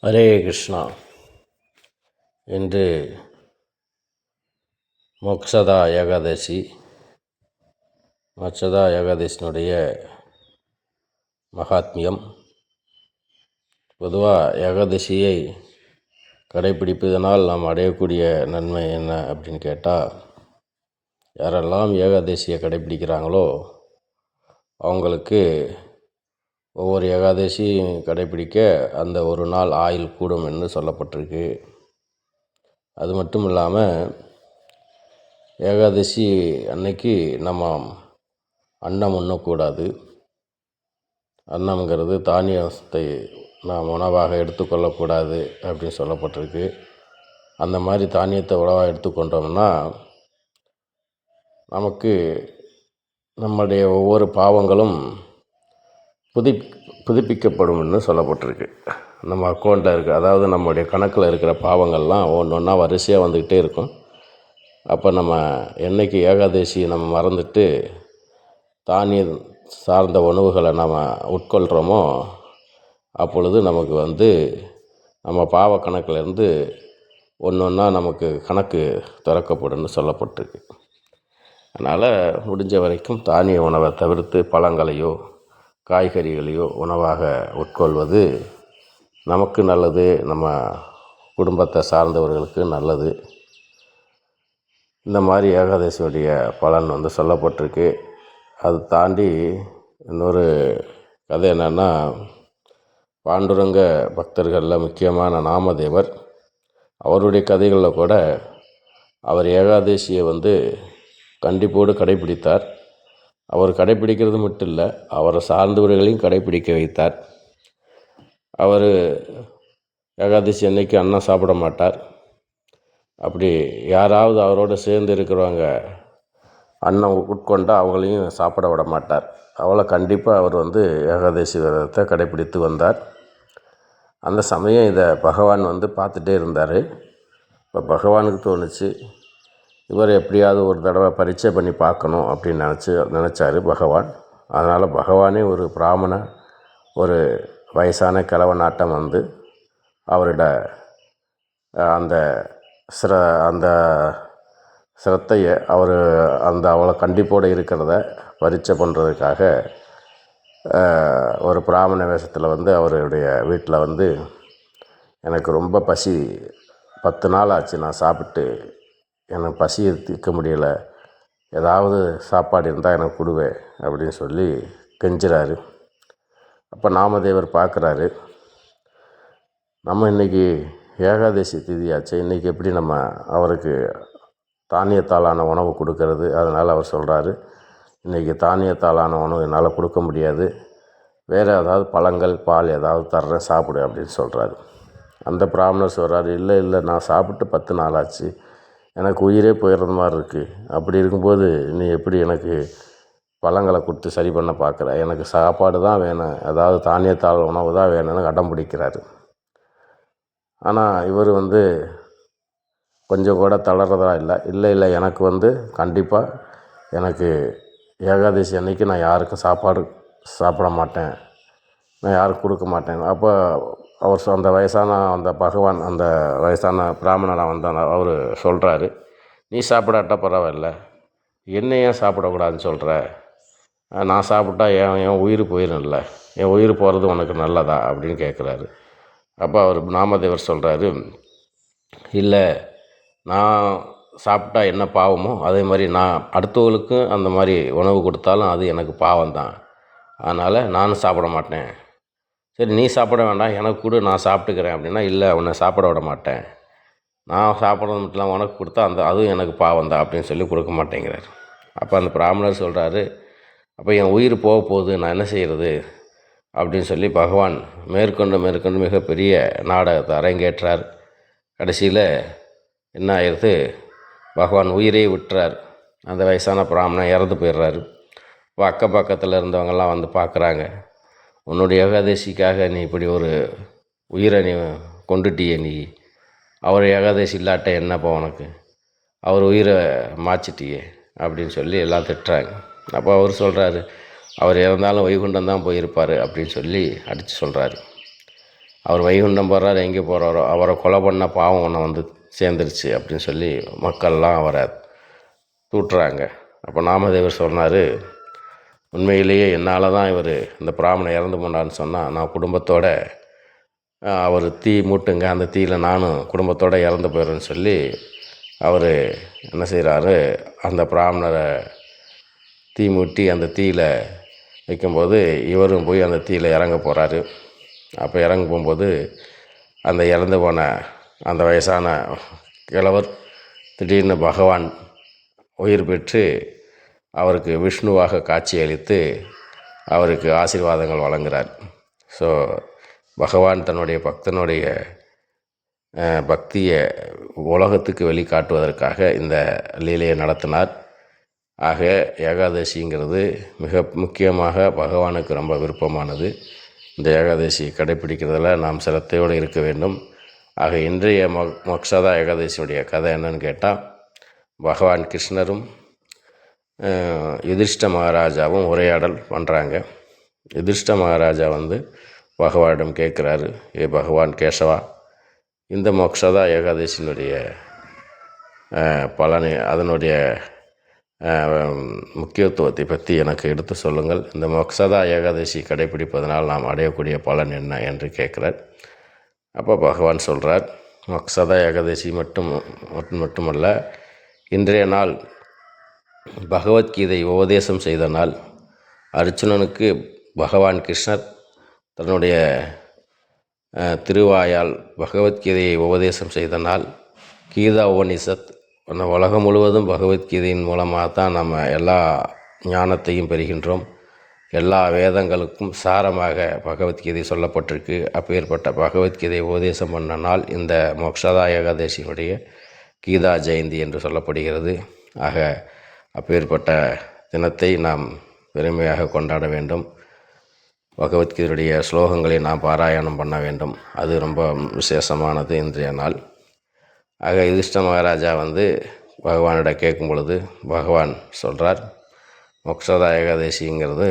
ஹரே கிருஷ்ணா. இன்று மோக்ஷதா ஏகாதசி. மோக்ஷதா ஏகாதசியினுடைய மகாத்மியம். பொதுவாக ஏகாதசியை கடைப்பிடிப்பதனால் நாம் அடையக்கூடிய நன்மை என்ன அப்படின்னு கேட்டால், யாரெல்லாம் ஏகாதசியை கடைப்பிடிக்கிறாங்களோ அவங்களுக்கு ஒவ்வொரு ஏகாதசியும் கடைப்பிடிக்க அந்த ஒரு நாள் ஆயுள் கூடும் என்று சொல்லப்பட்டிருக்கு. அது மட்டும் இல்லாமல் ஏகாதசி அன்னைக்கு நம்ம அன்னம் உண்ணக்கூடாது. அன்னம்ங்கிறது தானியத்தை நாம் உணவாக எடுத்துக்கொள்ளக்கூடாது அப்படின்னு சொல்லப்பட்டிருக்கு. அந்த மாதிரி தானியத்தை உணவாக எடுத்துக்கொண்டோம்னா நமக்கு நம்முடைய ஒவ்வொரு பாவங்களும் புதுப்பிக்கப்படும்னு சொல்லப்பட்டிருக்கு. நம்ம அக்கௌண்ட்டில் இருக்க, அதாவது நம்முடைய கணக்கில் இருக்கிற பாவங்கள்லாம் ஒன்று ஒன்றா வரிசையாக வந்துக்கிட்டே இருக்கும். அப்போ நம்ம என்றைக்கு ஏகாதசி நம்ம மறந்துட்டு தானியம் சார்ந்த உணவுகளை நம்ம உட்கொள்கிறோமோ அப்பொழுது நமக்கு நம்ம பாவ கணக்கிலேருந்து ஒன்று ஒன்றா நமக்கு கணக்கு திறக்கப்படும்னு சொல்லப்பட்டிருக்கு. அதனால் முடிஞ்ச வரைக்கும் தானிய உணவை தவிர்த்து பழங்களையோ காய்கறிகளையோ உணவாக உட்கொள்வது நமக்கு நல்லது, நம்ம குடும்பத்தை சார்ந்தவர்களுக்கு நல்லது. இந்த மாதிரி ஏகாதசியுடைய பலன் சொல்லப்பட்டிருக்கு. அது தாண்டி இன்னொரு கதை என்னென்னா, பாண்டுரங்க பக்தர்களில் முக்கியமான நாமதேவர், அவருடைய கதைகளில் கூட அவர் ஏகாதசியை கண்டிப்போடு கடைப்பிடித்தார். அவர் கடைப்பிடிக்கிறது மட்டும் இல்லை, அவரை சார்ந்தவர்களையும் கடைப்பிடிக்க வைத்தார். அவர் ஏகாதசி அன்னைக்கு அன்னம் சாப்பிட மாட்டார். அப்படி யாராவது அவரோடு சேர்ந்து இருக்கிறவங்க அன்னம் உட்கொண்டால் அவங்களையும் சாப்பிட விட மாட்டார். அவளை கண்டிப்பாக அவர் ஏகாதசி விரதத்தை கடைப்பிடித்து வந்தார். அந்த சமயம் இதை பகவான் பார்த்துட்டே இருந்தார். இப்போ பகவானுக்கு தோணுச்சு, இவர் எப்படியாவது ஒரு தடவை பரீட்சை பண்ணி பார்க்கணும் அப்படின்னு நினச்சார் பகவான். அதனால் பகவானே ஒரு பிராமண ஒரு வயசான கிழவனாட்டம் அவரோட அந்த சிரத்தையை அவளை கண்டிப்போடு இருக்கிறத பரீட்சை பண்ணுறதுக்காக ஒரு பிராமண வேஷத்தில் அவருடைய வீட்டில் எனக்கு ரொம்ப பசி, 10 நாள் ஆச்சு நான் சாப்பிட்டு, எனக்கு பசியை தீர்க்க முடியலை, ஏதாவது சாப்பாடு இருந்தால் எனக்கு கொடுவே அப்படின்னு சொல்லி கெஞ்சுறாரு. அப்போ நாமதேவர் பார்க்குறாரு, நம்ம இன்றைக்கி ஏகாதசி திதியாச்சு, இன்றைக்கி எப்படி நம்ம அவருக்கு தானியத்தாலான உணவு கொடுக்கறது? அதனால் அவர் சொல்கிறாரு, இன்றைக்கி தானியத்தாலான உணவு என்னால் கொடுக்க முடியாது, வேறு ஏதாவது பழங்கள் பால் ஏதாவது தர்றேன் சாப்பிடு அப்படின்னு சொல்கிறாரு. அந்த பிராமணர் சொல்கிறாரு, இல்லை நான் சாப்பிட்டு 10 நாள் ஆச்சு, எனக்கு உயிரே போயிடுறது மாதிரி இருக்குது. அப்படி இருக்கும்போது நீ எப்படி எனக்கு பழங்களை கொடுத்து சரி பண்ண பார்க்குற? எனக்கு சாப்பாடு தான் வேணும், அதாவது தானியத்தால் உணவு தான் வேணும்னு அடம் பிடிக்கிறாரு. ஆனால் இவர் கொஞ்சம் கூட தளர்றதா இல்லை, எனக்கு கண்டிப்பாக எனக்கு ஏகாதசி அன்னைக்கு நான் யாருக்கும் சாப்பாடு சாப்பிட மாட்டேன், நான் யாருக்கும் கொடுக்க மாட்டேன். அப்போ அவர் அந்த வயசான அந்த பகவான் அந்த வயசான பிராமணராக அவர் சொல்கிறாரு, நீ சாப்பிடாட்டா பரவாயில்ல, என்னை ஏன் சாப்பிடக்கூடாதுன்னு சொல்கிற? நான் சாப்பிட்டா என் உயிர் போயிடும்ல, என் உயிர் போகிறது உனக்கு நல்லதா அப்படின்னு கேட்குறாரு. அப்போ அவர் நாமதேவர் சொல்கிறாரு, இல்லை, நான் சாப்பிட்டா என்ன பாவமோ அதே மாதிரி நான் அடுத்தவங்களுக்கும் அந்த மாதிரி உணவு கொடுத்தாலும் அது எனக்கு பாவம்தான், அதனால் நானும் சாப்பிட மாட்டேன். சரி, நீ சாப்பிட வேண்டாம், எனக்கு கூட நான் சாப்பிட்டுக்கிறேன் அப்படின்னா, இல்லை, உன்னை சாப்பிட விட மாட்டேன், நான் சாப்பிட்றது மட்டும் இல்லாமல் உனக்கு கொடுத்தா அதுவும் எனக்கு பாவம்தான் அப்படின்னு சொல்லி கொடுக்க மாட்டேங்கிறார். அப்போ அந்த பிராமணர் சொல்கிறாரு, அப்போ என் உயிர் போக போகுது, நான் என்ன செய்கிறது அப்படின்னு சொல்லி பகவான் மேற்கொண்டு மிகப்பெரிய நாடகத்தை அரங்கேற்றார். கடைசியில் என்ன ஆயிடுது, பகவான் உயிரே விட்டுறார். அந்த வயசான பிராமணன் இறந்து போயிடுறாரு. இப்போ அக்கப்பக்கத்தில் இருந்தவங்கெல்லாம் பார்க்குறாங்க, உன்னுடைய ஏகாதசிக்காக நீ இப்படி ஒரு உயிரை நீ கொண்டுட்டியே, நீ அவர் ஏகாதசி இல்லாட்ட என்னப்பா உனக்கு, அவர் உயிரை மாச்சிட்டியே அப்படின்னு சொல்லி எல்லாம் திட்டுறாங்க. அப்போ அவர் சொல்கிறாரு, அவர் இறந்தாலும் வைகுண்டம் தான் போயிருப்பார் அப்படின்னு சொல்லி அடித்து சொல்கிறாரு. அவர் வைகுண்டம் போகிறார், எங்கே போகிறாரோ அவரை கொலை பண்ண பாவம் ஒன்று வந்து சேர்ந்துருச்சு அப்படின்னு சொல்லி மக்கள்லாம் அவரை தூட்டுறாங்க. அப்போ நாமதேவர் சொன்னார், உண்மையிலேயே என்னால் தான் இவர் இந்த பிராமணன் இறந்து போனான்னு சொன்னால் நான் குடும்பத்தோடு அவர் தீ மூட்டுங்க, அந்த தீயில் நானும் குடும்பத்தோடு இறந்து போயிடுறேன்னு சொல்லி அவர் என்ன செய்கிறாரு, அந்த பிராமணரை தீ மூட்டி அந்த தீயில் வைக்கும்போது இவரும் போய் அந்த தீயில் இறங்க போகிறாரு. அப்போ இறங்க போகும்போது அந்த இறந்து போன அந்த வயசான கிழவர் திடீர்னு பகவான் உயிர் பெற்று அவருக்கு விஷ்ணுவாக காட்சியளித்து அவருக்கு ஆசீர்வாதங்கள் வழங்குகிறார். ஸோ பகவான் தன்னுடைய பக்தனுடைய பக்தியை உலகத்துக்கு வெளிக்காட்டுவதற்காக இந்த லீலையை நடத்தினார். ஆக ஏகாதசிங்கிறது மிக முக்கியமாக பகவானுக்கு ரொம்ப விருப்பமானது. இந்த ஏகாதசி கடைப்பிடிக்கிறதுல நாம் சிரத்தையோடு இருக்க வேண்டும். ஆக இன்றைய மோக்ஷதா ஏகாதசியுடைய கதை என்னன்னு கேட்டால், பகவான் கிருஷ்ணரும் யுதிஷ்ட மகாராஜாவும் உரையாடல் பண்ணுறாங்க. யுதிஷ்ட மகாராஜா வந்து பகவானிடம் கேட்குறாரு, ஏ பகவான் கேசவா, இந்த மோக்ஷதா ஏகாதசியினுடைய பலனை, அதனுடைய முக்கியத்துவத்தை பற்றி எனக்கு எடுத்து சொல்லுங்கள். இந்த மோக்ஷதா ஏகாதசி கடைப்பிடிப்பதனால் நாம் அடையக்கூடிய பலன் என்ன என்று கேட்குறார். அப்போ பகவான் சொல்கிறார், மோக்ஷதா ஏகாதசி மட்டுமல்ல, இன்றைய நாள் பகவத்கீதை உபதேசம் செய்த நாள். அர்ஜுனனுக்கு பகவான் கிருஷ்ணர் தன்னுடைய திருவாயால் பகவத்கீதையை உபதேசம் செய்த நாள். கீதா உபனிஷத் உலகம் முழுவதும் பகவத்கீதையின் மூலமாக தான் நம்ம எல்லா ஞானத்தையும் பெறுகின்றோம். எல்லா வேதங்களுக்கும் சாரமாக பகவத்கீதை சொல்லப்பட்டிருக்கு. அப்பேற்பட்ட பகவத்கீதை உபதேசம் பண்ண நாள் இந்த மோக்ஷதா ஏகாதசியினுடைய கீதா ஜெயந்தி என்று சொல்லப்படுகிறது. ஆக அப்பேற்பட்ட தினத்தை நாம் பெருமையாக கொண்டாட வேண்டும். பகவத்கீதையுடைய ஸ்லோகங்களை நாம் பாராயணம் பண்ண வேண்டும். அது ரொம்ப விசேஷமானது இன்றைய நாள். ஆக யுதிஷ்ட மகாராஜா வந்து பகவானிட கேட்கும் பொழுது பகவான் சொல்கிறார், மோக்ஷதா ஏகாதசிங்கிறது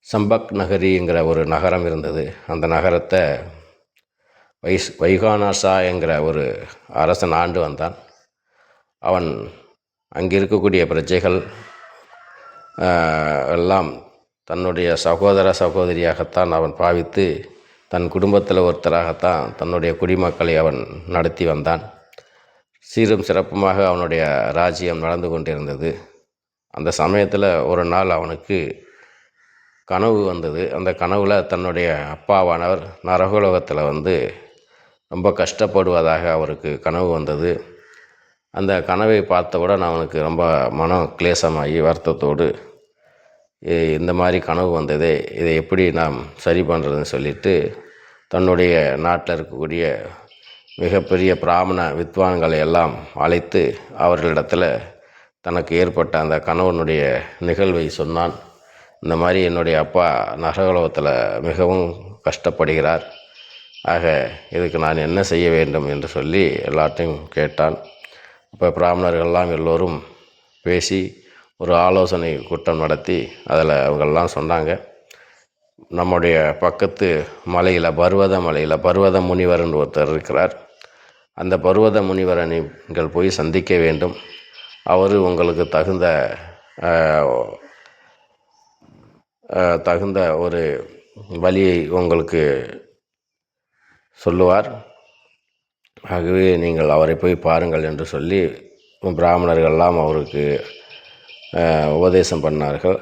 சம்பக் நகரிங்கிற ஒரு நகரம் இருந்தது. அந்த நகரத்தை வைகானசா என்கிற ஒரு அரசன் ஆண்டு வந்தான். அவன் அங்கே இருக்கக்கூடிய பிரஜைகள் எல்லாம் தன்னுடைய சகோதர சகோதரியாகத்தான் அவன் பாவித்து தன் குடும்பத்தில் ஒருத்தராகத்தான் தன்னுடைய குடிமக்களை அவன் நடத்தி வந்தான். சீரும் சிறப்புமாக அவனுடைய ராஜ்யம் நடந்து கொண்டிருந்தது. அந்த சமயத்தில் ஒரு நாள் அவனுக்கு கனவு வந்தது. அந்த கனவில் தன்னுடைய அப்பாவானவர் நரகலோகத்தில் வந்து ரொம்ப கஷ்டப்படுவதாக அவருக்கு கனவு வந்தது. அந்த கனவை பார்த்தவுடன் அவனுக்கு ரொம்ப மனம் கிளேசமாகி வருத்தத்தோடு, இந்த மாதிரி கனவு வந்ததே, இதை எப்படி நாம் சரி பண்ணுறதுன்னு சொல்லிட்டு தன்னுடைய நாட்டில் இருக்கக்கூடிய மிகப்பெரிய பிராமண வித்வான்களை எல்லாம் அழைத்து அவர்களிடத்தில் தனக்கு ஏற்பட்ட அந்த கணவனுடைய நிகழ்வை சொன்னான். இந்த மாதிரி என்னுடைய அப்பா நரகலோகத்தில் மிகவும் கஷ்டப்படுகிறார். ஆக இதுக்கு நான் என்ன செய்ய வேண்டும் என்று சொல்லி எல்லாத்தையும் கேட்டான். இப்போ பிராமணர்கள்லாம் எல்லோரும் பேசி ஒரு ஆலோசனை கூட்டம் நடத்தி அதில் அவங்கெல்லாம் சொன்னாங்க, நம்முடைய பக்கத்து மலையில் பர்வத முனிவர்னு ஒருத்தர் இருக்கிறார். அந்த பர்வத முனிவரை நீங்கள் போய் சந்திக்க வேண்டும். அவர் உங்களுக்கு தகுந்த ஒரு வழியை உங்களுக்கு சொல்லுவார். ஆகவே நீங்கள் அவரை போய் பாருங்கள் என்று சொல்லி பிராமணர்கள்லாம் அவருக்கு உபதேசம் பண்ணார்கள்.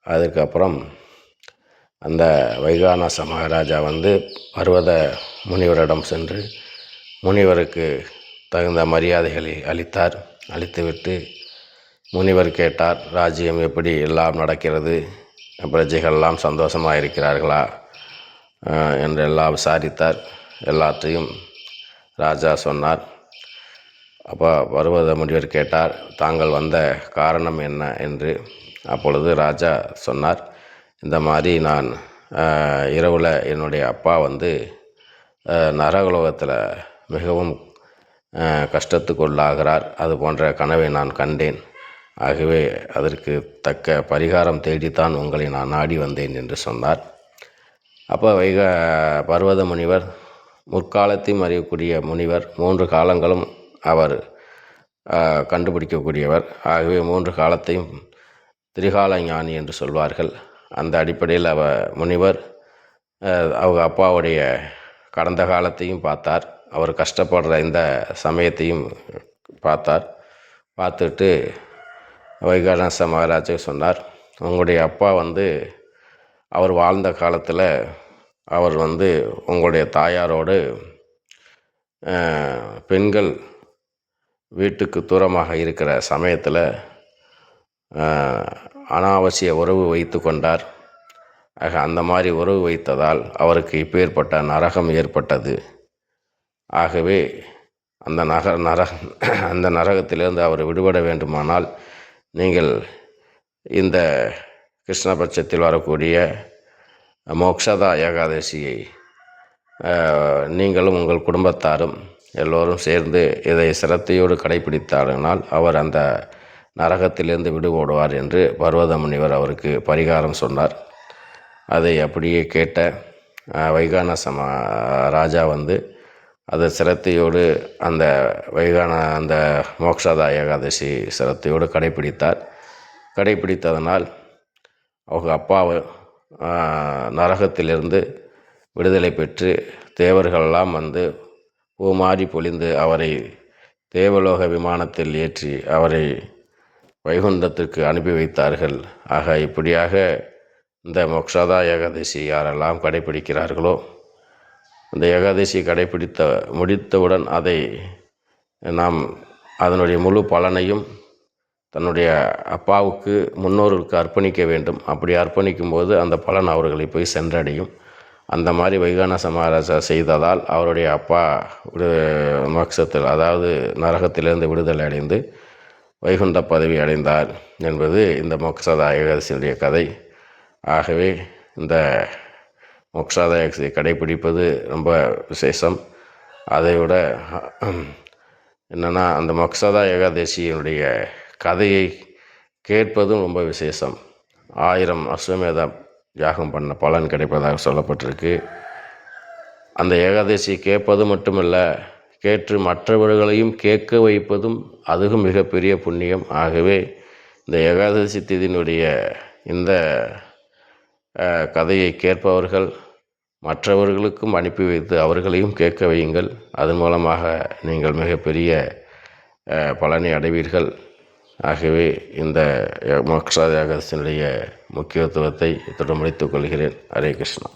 அதுக்கப்புறம் அந்த வைகானச மகாராஜா வந்து பர்வத முனிவரிடம் சென்று முனிவருக்கு தகுந்த மரியாதைகளை அளித்துவிட்டு முனிவர் கேட்டார், ராஜ்யம் எப்படி எல்லாம் நடக்கிறது, பிரஜைகள்லாம் சந்தோஷமாக இருக்கிறார்களா என்று எல்லாம் விசாரித்தார். எல்லாத்தையும் ராஜா சொன்னார். அப்போ பர்வத முனிவர் கேட்டார், தாங்கள் வந்த காரணம் என்ன என்று. அப்பொழுது ராஜா சொன்னார், இந்த மாதிரி நான் இரவில் என்னுடைய அப்பா வந்து நரகலோகத்தில் மிகவும் கஷ்டத்துக்குள்ளாகிறார். அது போன்ற கனவை நான் கண்டேன். ஆகவே அதற்கு தக்க பரிகாரம் தேடித்தான் உங்களை நான் நாடி வந்தேன் என்று சொன்னார். அப்போ பர்வத முனிவர் முற்காலத்தையும் அறியக்கூடிய முனிவர், 3 காலங்களும் அவர் கண்டுபிடிக்கக்கூடியவர். ஆகவே 3 காலத்தையும் திரிகால ஞானி என்று சொல்வார்கள். அந்த அடிப்படையில் முனிவர் அவங்க அப்பாவுடைய கடந்த காலத்தையும் பார்த்தார், அவர் கஷ்டப்படுற இந்த சமயத்தையும் பார்த்தார். பார்த்துட்டு வைகானச மகாராஜா சொன்னார், உங்களுடைய அப்பா அவர் வாழ்ந்த காலத்தில் அவர் உங்களுடைய தாயாரோடு பெண்கள் வீட்டுக்கு தூரமாக இருக்கிற சமயத்தில் அனாவசிய உறவு வைத்து கொண்டார். ஆக அந்த மாதிரி உறவு வைத்ததால் அவருக்கு இப்பேற்பட்ட நரகம் ஏற்பட்டது. ஆகவே அந்த நரகத்திலிருந்து அவர் விடுபட வேண்டுமானால் நீங்கள் இந்த கிருஷ்ணபட்சத்தில் வரக்கூடிய மோக்ஷதா ஏகாதசியை நீங்களும் உங்கள் குடும்பத்தாரும் எல்லோரும் சேர்ந்து இதை சிரத்தையோடு கடைபிடித்தார்கள் அவர் அந்த நரகத்திலிருந்து விடுபடுவார் என்று பர்வத முனிவர் அவருக்கு பரிகாரம் சொன்னார். அதை அப்படியே கேட்ட வைகானச ராஜா அதை சிரத்தையோடு அந்த மோக்ஷதா ஏகாதசி சிரத்தையோடு கடைபிடித்ததனால் அவங்க அப்பாவை நரகத்திலிருந்து விடுதலை பெற்று தேவர்களெல்லாம் பூமாரி பொழிந்து அவரை தேவலோக விமானத்தில் ஏற்றி அவரை வைகுண்டத்திற்கு அனுப்பி வைத்தார்கள். ஆக இப்படியாக இந்த மோக்ஷதா ஏகாதசி யாரெல்லாம் கடைபிடிக்கிறார்களோ, அந்த ஏகாதசி முடித்தவுடன் அதை நாம் அதனுடைய முழு பலனையும் தன்னுடைய அப்பாவுக்கு முன்னோர்களுக்கு அர்ப்பணிக்க வேண்டும். அப்படி அர்ப்பணிக்கும் போது அந்த பலன் அவர்களை போய் சென்றடையும். அந்த மாதிரி வைகானச மகாராஜா செய்ததால் அவருடைய அப்பா மோட்சத்தில், அதாவது நரகத்திலிருந்து விடுதலை அடைந்து வைகுண்ட பதவி அடைந்தார் என்பது இந்த மோக்ஷதா ஏகாதசியுடைய கதை. ஆகவே இந்த மோக்ஷதா ஏகாதசியை கடைபிடிப்பது ரொம்ப விசேஷம். அதைவிட என்னென்னா, அந்த மோக்ஷதா ஏகாதசியினுடைய கதையை கேட்பதும் ரொம்ப விசேஷம். 1000 அஸ்வமேத யாகம் பண்ண பலன் கிடைப்பதாக சொல்லப்பட்டிருக்கு. அந்த ஏகாதசி கேட்பது மட்டுமல்ல, கேட்டு மற்றவர்களையும் கேட்க வைப்பதும் அதுவும் மிகப்பெரிய புண்ணியம். ஆகவே இந்த ஏகாதசி திதியினுடைய இந்த கதையை கேட்பவர்கள் மற்றவர்களுக்கும் அனுப்பி வைத்து அவர்களையும் கேட்க வையுங்கள். அதன் மூலமாக நீங்கள் மிகப்பெரிய பலனை அடைவீர்கள். ஆகவே இந்த மோக்ஷதா ஏகாதசியினுடைய முக்கியத்துவத்தை இத்துடன் முடித்துக் கொள்கிறேன். ஹரே கிருஷ்ணா.